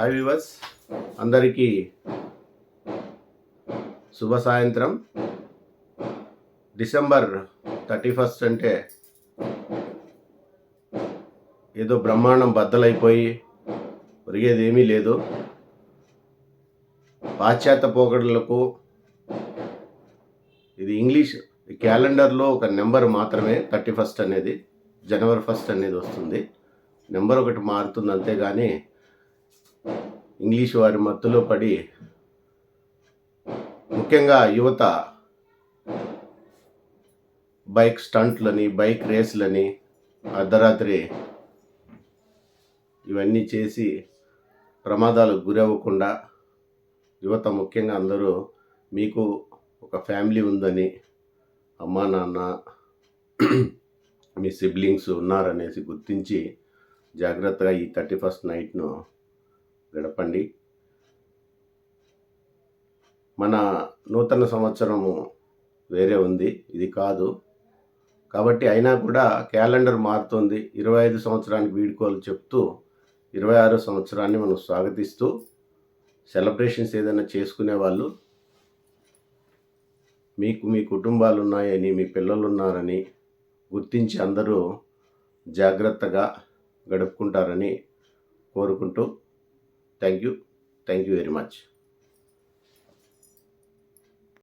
Hi viewers, అందరికీ శుభ సాయంత్రం. డిసెంబర్ 31 అంటే ఏదో బ్రహ్మాండం బద్దలైపోయి ఒరిగేది ఏమీ లేదు. పాశ్చాత్య పోకడలకు ఇది ఇంగ్లీష్ క్యాలెండర్లో ఒక నెంబర్ మాత్రమే. 31 అనేది జనవరి 1 అనేది వస్తుంది. నెంబర్ ఒకటి మారుతుంది అంతేగాని ఇంగ్లీష్ వారి మత్తులో పడి ముఖ్యంగా యువత బైక్ స్టంట్లని, బైక్ రేసులని, అర్ధరాత్రి ఇవన్నీ చేసి ప్రమాదాలకు గురవ్వకుండా యువత ముఖ్యంగా అందరూ మీకు ఒక ఫ్యామిలీ ఉందని, అమ్మా నాన్న మీ సిబ్లింగ్స్ ఉన్నారనేసి గుర్తించి జాగ్రత్తగా ఈ 31 నైట్ను గడపండి. మన నూతన సంవత్సరము వేరే ఉంది, ఇది కాదు. కాబట్టి అయినా కూడా క్యాలెండర్ మారుతుంది. 25 సంవత్సరానికి వీడ్కోలు చెప్తూ 26 సంవత్సరాన్ని మనం స్వాగతిస్తూ సెలబ్రేషన్స్ ఏదైనా చేసుకునే వాళ్ళు మీకు మీ కుటుంబాలు ఉన్నాయని, మీ పిల్లలు ఉన్నారని గుర్తించి అందరూ జాగ్రత్తగా గడుపుకుంటారని కోరుకుంటూ థ్యాంక్ యూ వెరీ మచ్.